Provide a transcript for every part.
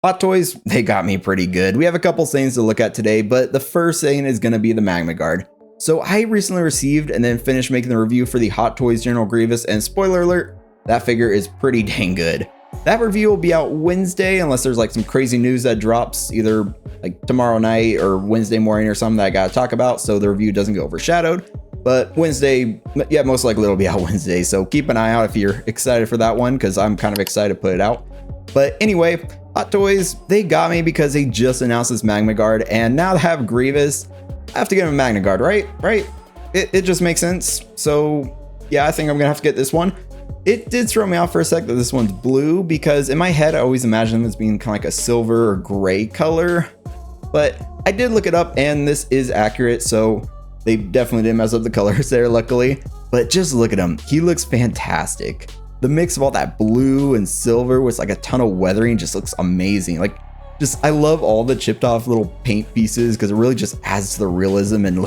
Hot Toys, they got me pretty good. We have a couple things to look at today, but the first thing is going to be the MagnaGuard. So I recently received and then finished making the review for the Hot Toys General Grievous, and spoiler alert, that figure is pretty dang good. That review will be out Wednesday unless there's like some crazy news that drops either like tomorrow night or Wednesday morning or something that I gotta talk about, so the review doesn't get overshadowed. But Wednesday, yeah, most likely it'll be out Wednesday, so keep an eye out if you're excited for that one, because I'm kind of excited to put it out. But anyway, Hot Toys, they got me because they just announced this MagnaGuard, and now to have Grievous, I have to get him a MagnaGuard, right? It just makes sense. So yeah, I think I'm gonna have to get this one. It did throw me off for a sec that this one's blue, because in my head I always imagined this being kind of like a silver or gray color, but I did look it up and this is accurate, so they definitely didn't mess up the colors there, luckily. But just look at him, he looks fantastic. The mix of all that blue and silver with like a ton of weathering just looks amazing. Like, I love all the chipped off little paint pieces because it really just adds to the realism and it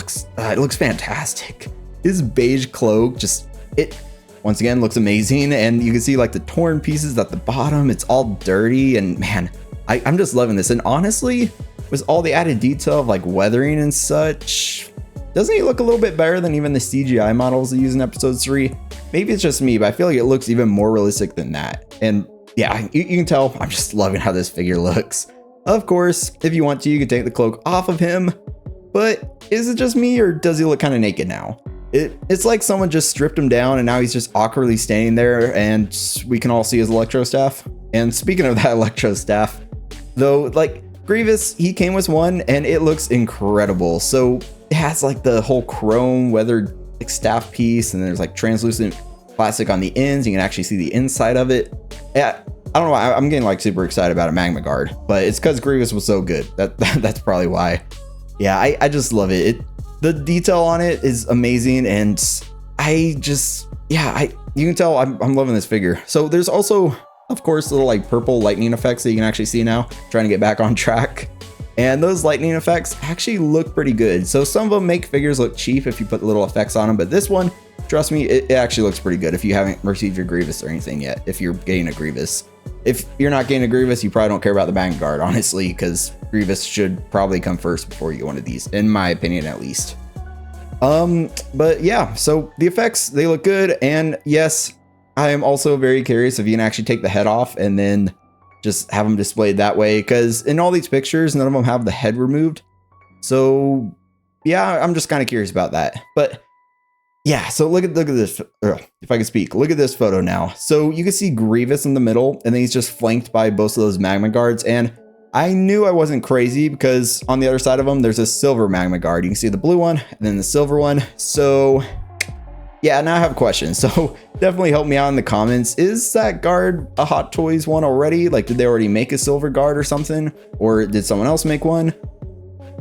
looks fantastic. His beige cloak, once again looks amazing, and you can see like the torn pieces at the bottom. It's all dirty, and man, I'm just loving this. And honestly, with all the added detail of like weathering and such, doesn't he look a little bit better than even the CGI models they use in episode 3? Maybe it's just me, but I feel like it looks even more realistic than that. And yeah, you can tell I'm just loving how this figure looks. Of course, if you want to, you can take the cloak off of him, but is it just me, or does he look kind of naked now? It's like someone just stripped him down and now he's just awkwardly standing there, and we can all see his electro staff. And speaking of that electro staff, though, like Grievous, he came with one and it looks incredible. So it has like the whole chrome weathered like staff piece, and there's like translucent plastic on the ends. You can actually see the inside of it. Yeah, I don't know why I'm getting like super excited about a MagnaGuard, but it's because Grievous was so good. That's probably why. Yeah, I just love it. The detail on it is amazing, and you can tell I'm loving this figure. So there's also, of course, little like purple lightning effects that you can actually see now, trying to get back on track. And those lightning effects actually look pretty good. So some of them make figures look cheap if you put little effects on them, but this one, trust me, it actually looks pretty good if you haven't received your Grievous or anything yet, if you're getting a Grievous. If you're not getting a Grievous, you probably don't care about the MagnaGuard, honestly, because Grievous should probably come first before you get one of these, in my opinion at least. But yeah, so the effects, they look good, and yes, I am also very curious if you can actually take the head off and then just have them displayed that way, because in all these pictures, none of them have the head removed. So yeah, I'm just kind of curious about that. But yeah, so look at this. If I can speak, look at this photo now. So you can see Grievous in the middle, and then he's just flanked by both of those MagnaGuards. And I knew I wasn't crazy, because on the other side of him, there's a silver MagnaGuard. You can see the blue one and then the silver one. So yeah, now I have questions. So definitely help me out in the comments. Is that guard a Hot Toys one already? Like, did they already make a silver guard or something? Or did someone else make one?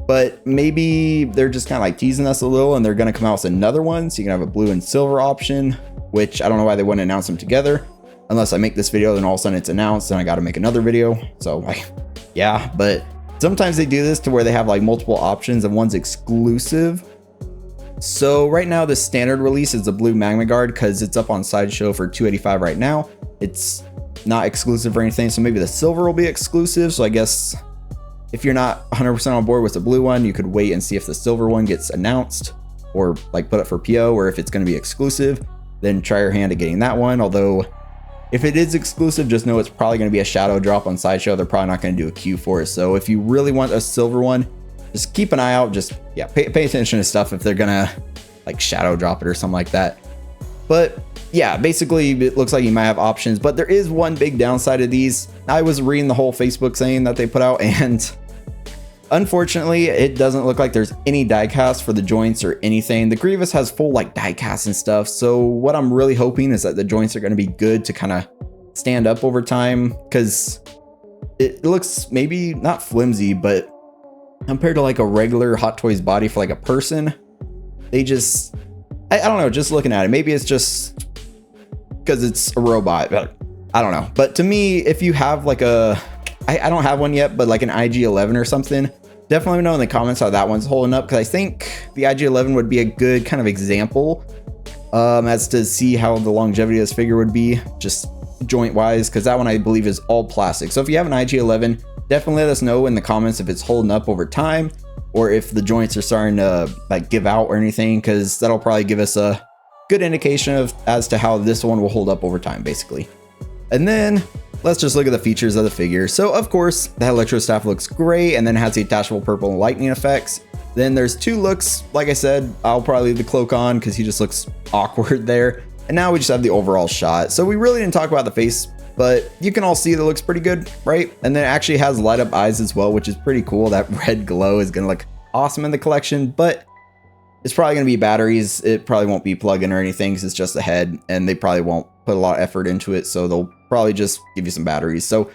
But maybe they're just kind of like teasing us a little, and they're going to come out with another one, so you can have a blue and silver option, which I don't know why they wouldn't announce them together. Unless I make this video, then all of a sudden it's announced and I got to make another video. So yeah, but sometimes they do this to where they have like multiple options and one's exclusive. So right now the standard release is the blue MagnaGuard, because it's up on Sideshow for $285 right now. It's not exclusive or anything, so maybe the silver will be exclusive. So I guess if you're not 100% on board with the blue one, you could wait and see if the silver one gets announced, or like put it for PO, or if it's going to be exclusive, then try your hand at getting that one. Although if it is exclusive, just know it's probably going to be a shadow drop on Sideshow. They're probably not going to do a queue for it. So if you really want a silver one, just keep an eye out. Just pay attention to stuff if they're going to like shadow drop it or something like that. But yeah, basically it looks like you might have options, but there is one big downside of these. I was reading the whole Facebook saying that they put out, and unfortunately, it doesn't look like there's any die cast for the joints or anything. The Grievous has full like die cast and stuff. So what I'm really hoping is that the joints are going to be good to kind of stand up over time, because it looks maybe not flimsy, but compared to like a regular Hot Toys body for like a person, they just, I don't know, just looking at it, maybe it's just because it's a robot, but I don't know. But to me, if you have like I don't have one yet, but like an IG-11 or something, definitely let me know in the comments how that one's holding up, because I think the IG-11 would be a good kind of example as to see how the longevity of this figure would be, just joint wise, because that one I believe is all plastic. So if you have an IG-11, Definitely let us know in the comments if it's holding up over time or if the joints are starting to like give out or anything, because that'll probably give us a good indication of as to how this one will hold up over time basically. And then let's just look at the features of the figure. So of course the electro staff looks great and then has the attachable purple lightning effects. Then there's two looks. Like I said, I'll probably leave the cloak on because he just looks awkward there. And now we just have the overall shot. So we really didn't talk about the face, but you can all see that it looks pretty good, right? And then it actually has light up eyes as well, which is pretty cool. That red glow is gonna look awesome in the collection, but it's probably gonna be batteries. It probably won't be plug-in or anything because it's just a head and they probably won't put a lot of effort into it. So they'll probably just give you some batteries. So,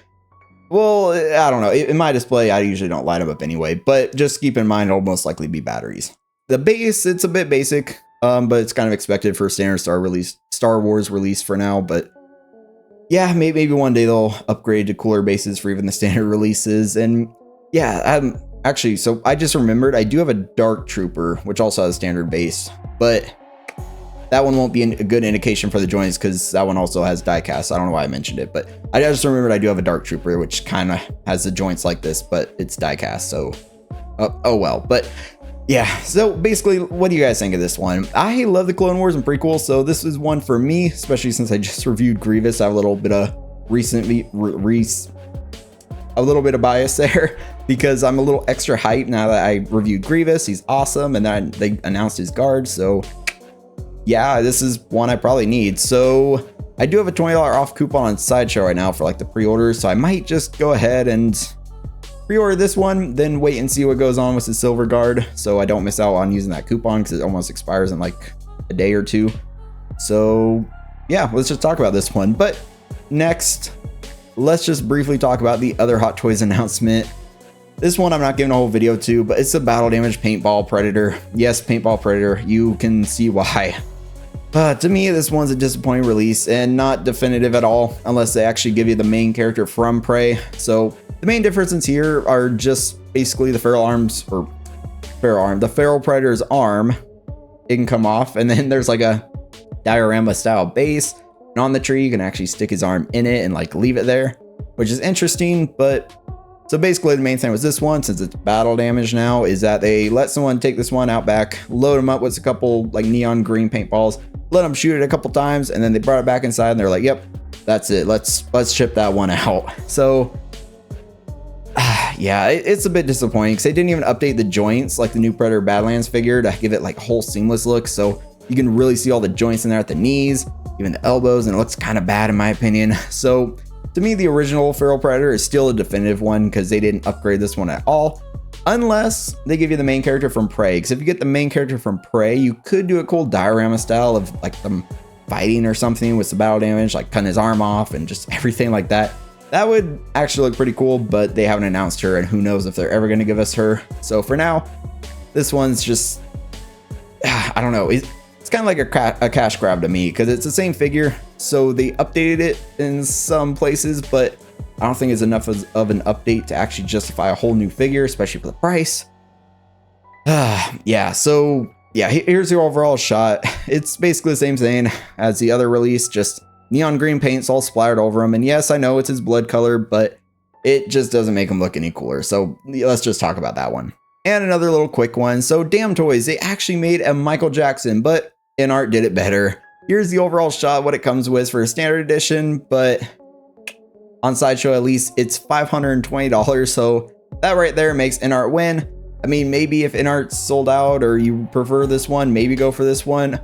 well, I don't know. In my display, I usually don't light them up anyway, but just keep in mind it'll most likely be batteries. The base, it's a bit basic. But it's kind of expected for a standard Star Wars release for now. But yeah, maybe one day they'll upgrade to cooler bases for even the standard releases. And yeah, actually, so I just remembered I do have a Dark Trooper, which also has a standard base, but that one won't be a good indication for the joints because that one also has diecast. I don't know why I mentioned it, but I just remembered I do have a Dark Trooper, which kind of has the joints like this, but it's diecast. So, oh well. But yeah, so basically, what do you guys think of this one? I love the Clone Wars and prequel, so this is one for me, especially since I just reviewed Grievous. I have a little bit of a little bit of bias there because I'm a little extra hyped now that I reviewed Grievous. He's awesome, and then they announced his guard, so yeah, this is one I probably need. So I do have a $20 off coupon on Sideshow right now for like the pre-orders, so I might just go ahead and pre-order this one, then wait and see what goes on with the silver guard so I don't miss out on using that coupon because it almost expires in like a day or two. So yeah, let's just talk about this one. But next, let's just briefly talk about the other Hot Toys announcement. This one I'm not giving a whole video to, but it's a battle damage Paintball Predator. Yes, Paintball Predator. You can see why. To me, this one's a disappointing release and not definitive at all unless they actually give you the main character from Prey. So the main differences here are just basically the the feral predator's arm. It can come off, and then there's like a diorama style base, and on the tree you can actually stick his arm in it and like leave it there, which is interesting. But so basically the main thing with this one, since it's battle damage now, is that they let someone take this one out back, load them up with a couple like neon green paintballs, let them shoot it a couple times, and then they brought it back inside and they're like, yep, that's it, let's ship that one out. So yeah, it's a bit disappointing because they didn't even update the joints like the new Predator Badlands figure to give it like a whole seamless look. So you can really see all the joints in there at the knees, even the elbows, and it looks kind of bad in my opinion. So to me, the original Feral Predator is still a definitive one because they didn't upgrade this one at all, unless they give you the main character from Prey. Because if you get the main character from Prey, you could do a cool diorama style of like them fighting or something with the battle damage, like cutting his arm off and just everything like that. That would actually look pretty cool, but they haven't announced her, and who knows if they're ever going to give us her. So for now, this one's just, I don't know. It's kind of like a cash grab to me because it's the same figure. So they updated it in some places, but I don't think it's enough of an update to actually justify a whole new figure, especially for the price. Yeah, so yeah, here's the overall shot. It's basically the same thing as the other release, just neon green paint's all splattered over him. And yes, I know it's his blood color, but it just doesn't make him look any cooler. So let's just talk about that one. And another little quick one. So Damn Toys, they actually made a Michael Jackson, but InArt did it better. Here's the overall shot, what it comes with for a standard edition, but on Sideshow at least it's $520. So that right there makes InArt win. I mean, maybe if InArt's sold out or you prefer this one, maybe go for this one.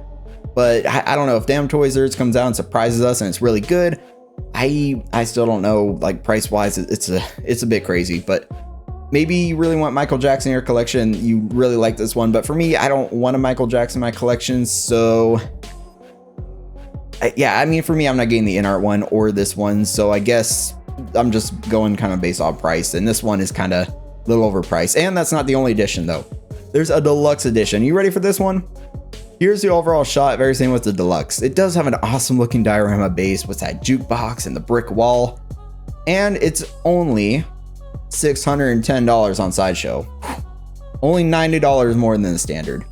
But I don't know, if Damn Toys comes out and surprises us and it's really good, I still don't know, like price wise, it's a bit crazy. But maybe you really want Michael Jackson in your collection, you really like this one. But for me, I don't want a Michael Jackson in my collection, so yeah, I mean, for me, I'm not getting the InArt one or this one, so I guess I'm just going kind of based off price, and this one is kind of a little overpriced. And that's not the only edition though. There's a deluxe edition. You ready for this one? Here's the overall shot, very same with the deluxe. It does have an awesome looking diorama base with that jukebox and the brick wall, and it's only $610 on Sideshow. Only $90 more than the standard.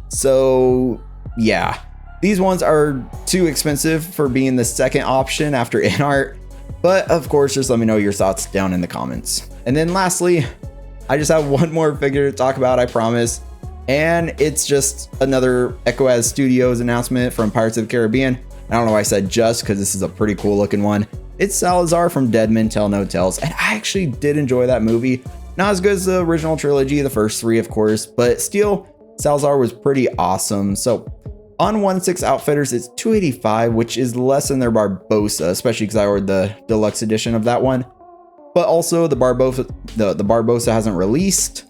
So yeah, these ones are too expensive for being the second option after InArt. But of course, just let me know your thoughts down in the comments. And then lastly, I just have one more figure to talk about, I promise. And it's just another EchoAz Studios announcement from Pirates of the Caribbean. I don't know why I said just, because this is a pretty cool looking one. It's Salazar from Dead Men Tell No Tales, and I actually did enjoy that movie. Not as good as the original trilogy, the first three of course, but still, Salazar was pretty awesome. So on 1/6 Outfitters, it's $285, which is less than their Barbossa, especially because I ordered the deluxe edition of that one. But also the Barbossa hasn't released.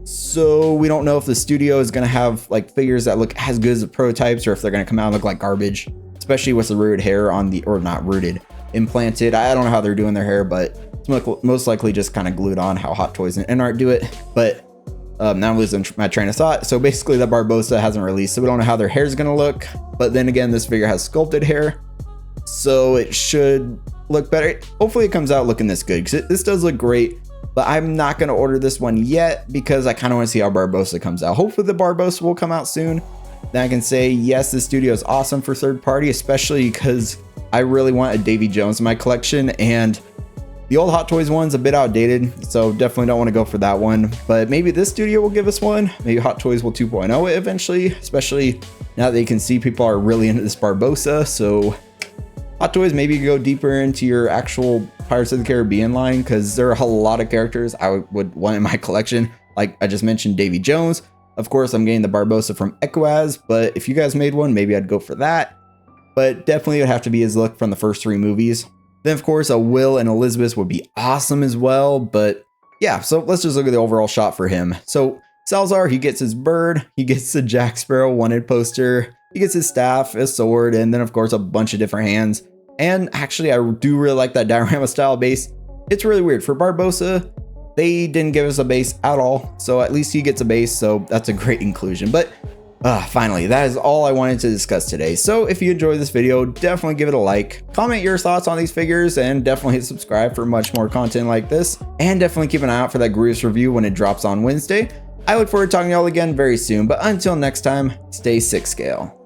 So we don't know if the studio is going to have like figures that look as good as the prototypes, or if they're going to come out and look like garbage, especially with the rooted hair on the, or not rooted, implanted. I don't know how they're doing their hair, but it's most likely just kind of glued on, how Hot Toys and Art do it. But now I'm losing my train of thought. So basically the Barbossa hasn't released, so we don't know how their hair is going to look. But then again, this figure has sculpted hair, so it should look better. Hopefully it comes out looking this good, because this does look great. But I'm not going to order this one yet because I kind of want to see how Barbossa comes out. Hopefully the Barbossa will come out soon. Then I can say, yes, this studio is awesome for third party, especially because I really want a Davy Jones in my collection. And the old Hot Toys one's a bit outdated, so definitely don't want to go for that one. But maybe this studio will give us one. Maybe Hot Toys will 2.0 it eventually, especially now that they can see people are really into this Barbossa. So Hot Toys, maybe you go deeper into your actual Pirates of the Caribbean line, because there are a lot of characters I would want in my collection. Like I just mentioned, Davy Jones. Of course, I'm getting the Barbossa from EchoAz, but if you guys made one, maybe I'd go for that. But definitely it would have to be his look from the first three movies. Then of course, a Will and Elizabeth would be awesome as well. But yeah, so let's just look at the overall shot for him. So Salazar, he gets his bird, he gets the Jack Sparrow wanted poster, he gets his staff, his sword, and then of course a bunch of different hands. And actually, I do really like that diorama style base. It's really weird. For Barbossa, they didn't give us a base at all, so at least he gets a base, so that's a great inclusion. But finally, that is all I wanted to discuss today. So if you enjoyed this video, definitely give it a like, comment your thoughts on these figures, and definitely hit subscribe for much more content like this. And definitely keep an eye out for that Grievous review when it drops on Wednesday. I look forward to talking to y'all again very soon, but until next time, stay 6 scale.